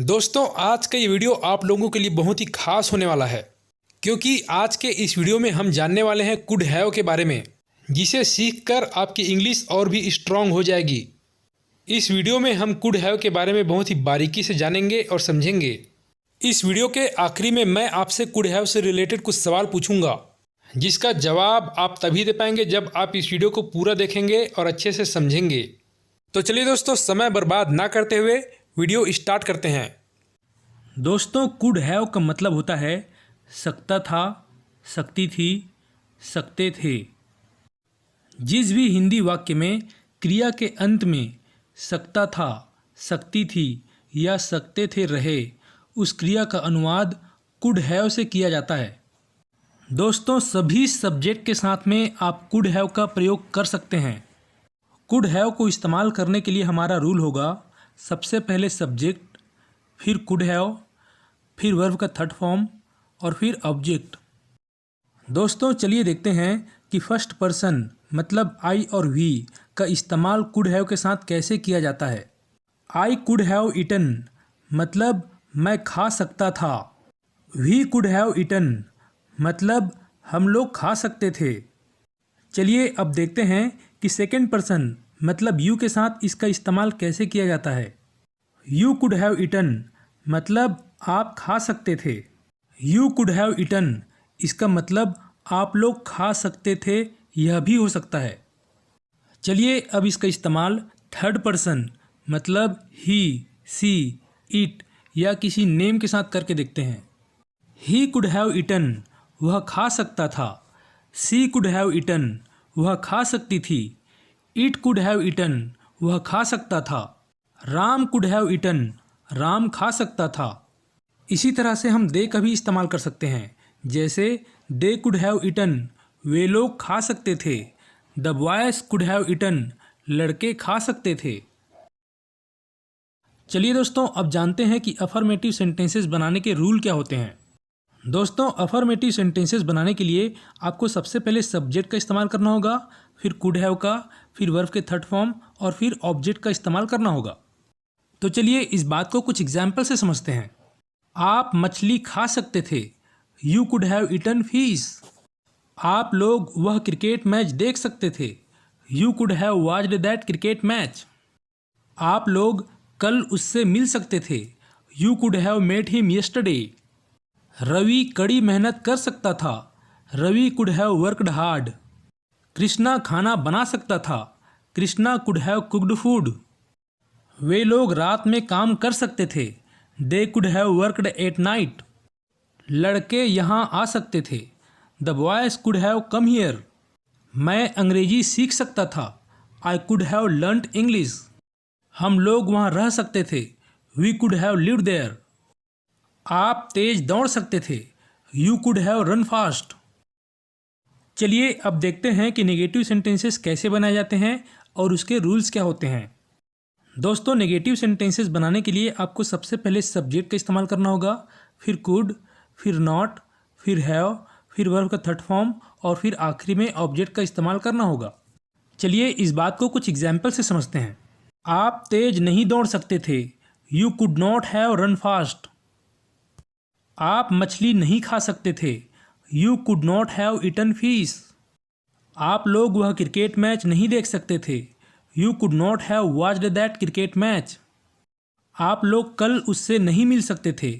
दोस्तों, आज का ये वीडियो आप लोगों के लिए बहुत ही खास होने वाला है, क्योंकि आज के इस वीडियो में हम जानने वाले हैं कुड हैव के बारे में, जिसे सीखकर आपकी इंग्लिश और भी स्ट्रांग हो जाएगी। इस वीडियो में हम कुड हैव के बारे में बहुत ही बारीकी से जानेंगे और समझेंगे। इस वीडियो के आखिरी में मैं आपसे कुड हैव से रिलेटेड कुछ सवाल पूछूंगा, जिसका जवाब आप तभी दे पाएंगे जब आप इस वीडियो को पूरा देखेंगे और अच्छे से समझेंगे। तो चलिए दोस्तों, समय बर्बाद ना करते हुए वीडियो स्टार्ट करते हैं। दोस्तों, कुड हैव का मतलब होता है सकता था, सकती थी, सकते थे। जिस भी हिंदी वाक्य में क्रिया के अंत में सकता था, सकती थी या सकते थे रहे, उस क्रिया का अनुवाद कुड हैव से किया जाता है। दोस्तों, सभी सब्जेक्ट के साथ में आप कुड हैव का प्रयोग कर सकते हैं। कुड हैव को इस्तेमाल करने के लिए हमारा रूल होगा, सबसे पहले सब्जेक्ट, फिर कुड हैव, फिर वर्ब का थर्ड फॉर्म और फिर ऑब्जेक्ट। दोस्तों, चलिए देखते हैं कि फर्स्ट पर्सन मतलब आई और वी का इस्तेमाल कुड हैव के साथ कैसे किया जाता है। आई कुड हैव ईटन मतलब मैं खा सकता था। वी कुड हैव ईटन मतलब हम लोग खा सकते थे। चलिए अब देखते हैं कि सेकेंड पर्सन मतलब यू के साथ इसका इस्तेमाल कैसे किया जाता है। यू कुड हैव ईटन मतलब आप खा सकते थे। यू कुड हैव ईटन इसका मतलब आप लोग खा सकते थे, यह भी हो सकता है। चलिए अब इसका इस्तेमाल थर्ड पर्सन मतलब ही, सी, इट या किसी नेम के साथ करके देखते हैं। ही कुड हैव ईटन वह खा सकता था। सी कुड हैव ईटन वह खा सकती थी। इट कुड हैव ईटन वह खा सकता था। Ram could have eaten Ram खा सकता था। इसी तरह से हम दे का भी इस्तेमाल कर सकते हैं, जैसे दे कुड हैव ईटन वे लोग खा सकते थे। The boys could have eaten लड़के खा सकते थे। चलिए दोस्तों, अब जानते हैं कि अफर्मेटिव सेंटेंसेस बनाने के रूल क्या होते हैं। दोस्तों, अफर्मेटिव सेंटेंसेस बनाने के लिए आपको सबसे पहले सब्जेक्ट का इस्तेमाल करना होगा, फिर कुड हैव का, फिर वर्ब के थर्ड फॉर्म और फिर ऑब्जेक्ट का इस्तेमाल करना होगा। तो चलिए इस बात को कुछ एग्जाम्पल से समझते हैं। आप मछली खा सकते थे। You could have eaten fish. आप लोग वह क्रिकेट मैच देख सकते थे। You could have watched that cricket match. आप लोग कल उससे मिल सकते थे। You could have met him yesterday. Ravi कड़ी मेहनत कर सकता था। Ravi could have worked hard. Krishna खाना बना सकता था। Krishna could have cooked food. वे लोग रात में काम कर सकते थे। They could have worked at night. लड़के यहाँ आ सकते थे। The boys could have come here. मैं अंग्रेजी सीख सकता था। I could have learned English. हम लोग वहाँ रह सकते थे। We could have lived there. आप तेज दौड़ सकते थे। You could have run fast. चलिए अब देखते हैं कि नेगेटिव सेंटेंसेस कैसे बनाए जाते हैं और उसके रूल्स क्या होते हैं। दोस्तों, नेगेटिव सेंटेंसेस बनाने के लिए आपको सबसे पहले सब्जेक्ट का इस्तेमाल करना होगा, फिर कुड, फिर नॉट, फिर हैव, फिर वर्ब का थर्ड फॉर्म और फिर आखिरी में ऑब्जेक्ट का इस्तेमाल करना होगा। चलिए इस बात को कुछ एग्जाम्पल से समझते हैं। आप तेज नहीं दौड़ सकते थे। You could not have run fast. आप मछली नहीं खा सकते थे। You could not have eaten fish. आप लोग वह क्रिकेट मैच नहीं देख सकते थे। You could not have watched that cricket match. आप लोग कल उससे नहीं मिल सकते थे।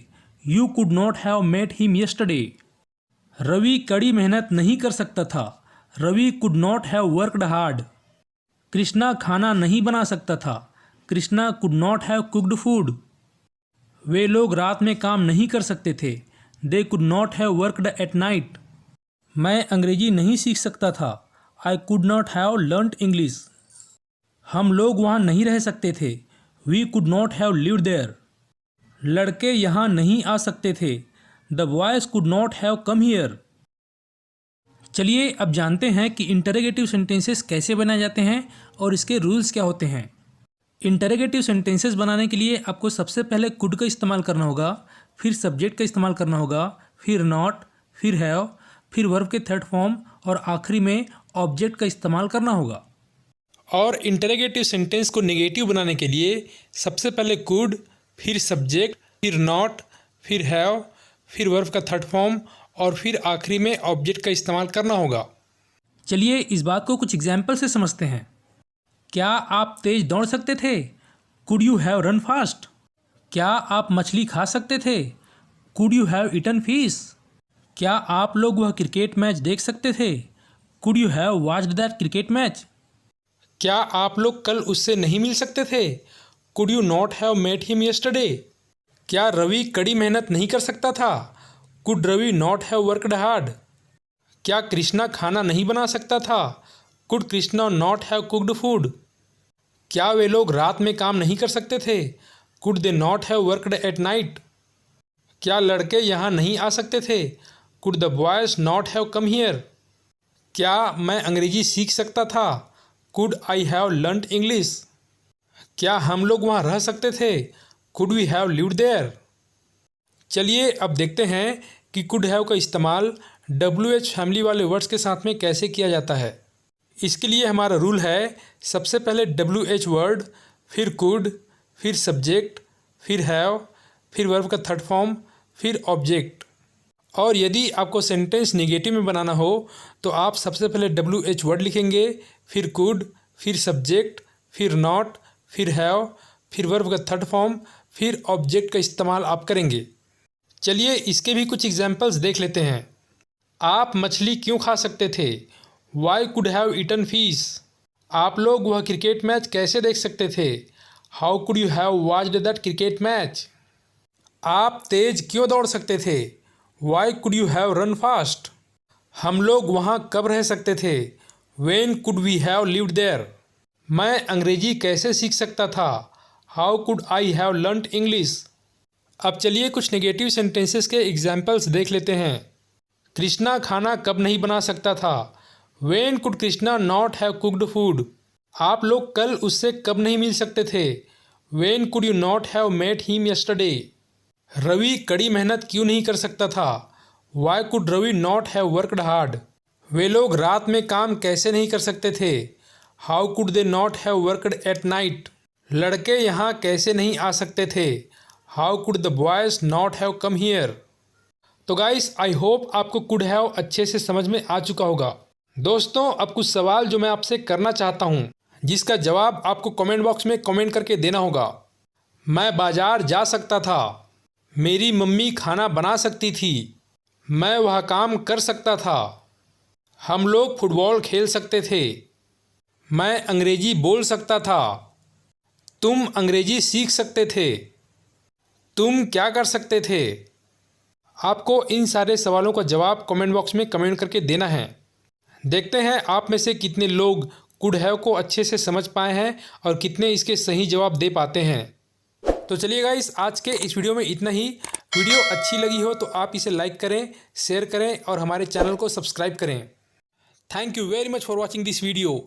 You could not have met him yesterday. Ravi कड़ी मेहनत नहीं कर सकता था। Ravi could not have worked hard. Krishna खाना नहीं बना सकता था। Krishna could not have cooked food. वे लोग रात में काम नहीं कर सकते थे। They could not have worked at night. मैं अंग्रेजी नहीं सीख सकता था। I could not have learned English. हम लोग वहाँ नहीं रह सकते थे। We could not have lived there. लड़के यहाँ नहीं आ सकते थे। The boys could not have come here. चलिए अब जानते हैं कि इंटरोगेटिव सेंटेंसेस कैसे बनाए जाते हैं और इसके रूल्स क्या होते हैं। इंटरोगेटिव सेंटेंसेस बनाने के लिए आपको सबसे पहले कुड का इस्तेमाल करना होगा, फिर सब्जेक्ट का इस्तेमाल करना होगा, फिर नॉट, फिर हैव, फिर वर्ब के थर्ड फॉर्म और आखिरी में ऑब्जेक्ट का इस्तेमाल करना होगा। और इंटरोगेटिव सेंटेंस को नेगेटिव बनाने के लिए सबसे पहले कुड, फिर सब्जेक्ट, फिर नॉट, फिर हैव, फिर वर्ब का थर्ड फॉर्म और फिर आखिरी में ऑब्जेक्ट का इस्तेमाल करना होगा। चलिए इस बात को कुछ एग्जाम्पल से समझते हैं। क्या आप तेज दौड़ सकते थे? Could you have run fast? क्या आप मछली खा सकते थे? Could you have eaten fish? क्या आप लोग वह क्रिकेट मैच देख सकते थे? Could you have watched that cricket match? क्या आप लोग कल उससे नहीं मिल सकते थे? Could you not have met him yesterday? क्या रवि कड़ी मेहनत नहीं कर सकता था? Could Ravi not have worked hard? क्या कृष्णा खाना नहीं बना सकता था? Could Krishna not have cooked food? क्या वे लोग रात में काम नहीं कर सकते थे? Could they not have worked at night? क्या लड़के यहाँ नहीं आ सकते थे? Could the boys not have come here? क्या मैं अंग्रेजी सीख सकता था? Could I have learned English? क्या हम लोग वहाँ रह सकते थे? Could we have lived there? चलिए अब देखते हैं कि कुड हैव का इस्तेमाल WH फैमिली वाले वर्ड्स के साथ में कैसे किया जाता है। इसके लिए हमारा रूल है, सबसे पहले WH वर्ड, फिर कुड, फिर सब्जेक्ट, फिर हैव, फिर वर्ब का थर्ड फॉर्म, फिर ऑब्जेक्ट। और यदि आपको सेंटेंस नेगेटिव में बनाना हो तो आप सबसे पहले WH वर्ड लिखेंगे, फिर कुड, फिर सब्जेक्ट, फिर नॉट, फिर हैव, फिर वर्ब का थर्ड फॉर्म, फिर ऑब्जेक्ट का इस्तेमाल आप करेंगे। चलिए इसके भी कुछ एग्जाम्पल्स देख लेते हैं। आप मछली क्यों खा सकते थे? Why could have eaten fish? आप लोग वह क्रिकेट मैच कैसे देख सकते थे? How could you have watched that cricket match? आप तेज क्यों दौड़ सकते थे? Why could you have run fast? हम लोग वहाँ कब रह सकते थे? When could we have lived there? मैं अंग्रेजी कैसे सीख सकता था? How could I have learned English? अब चलिए कुछ नेगेटिव सेंटेंसेस के एग्जाम्पल्स देख लेते हैं। कृष्णा खाना कब नहीं बना सकता था? When could Krishna not have cooked food? आप लोग कल उससे कब नहीं मिल सकते थे? When could you not have met him yesterday? Ravi कड़ी मेहनत क्यों नहीं कर सकता था? Why could Ravi not have worked hard? वे लोग रात में काम कैसे नहीं कर सकते थे? How could they not have worked at night? लड़के यहाँ कैसे नहीं आ सकते थे? How could the boys not have come here? तो गाइस आई होप आपको कुड हैव अच्छे से समझ में आ चुका होगा। दोस्तों अब कुछ सवाल जो मैं आपसे करना चाहता हूँ, जिसका जवाब आपको कमेंट बॉक्स में कमेंट करके देना होगा। मैं बाजार जा सकता था। मेरी मम्मी खाना बना सकती थी। मैं वह काम कर सकता था। हम लोग फुटबॉल खेल सकते थे। मैं अंग्रेजी बोल सकता था। तुम अंग्रेजी सीख सकते थे। तुम क्या कर सकते थे? आपको इन सारे सवालों का जवाब कमेंट बॉक्स में कमेंट करके देना है। देखते हैं आप में से कितने लोग कुड हैव को अच्छे से समझ पाए हैं और कितने इसके सही जवाब दे पाते हैं। तो चलिए गाइस आज के इस वीडियो में इतना ही। वीडियो अच्छी लगी हो तो आप इसे लाइक करें, शेयर करें और हमारे चैनल को सब्सक्राइब करें। Thank you very much for watching this video.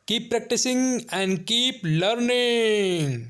Keep practising and keep learning.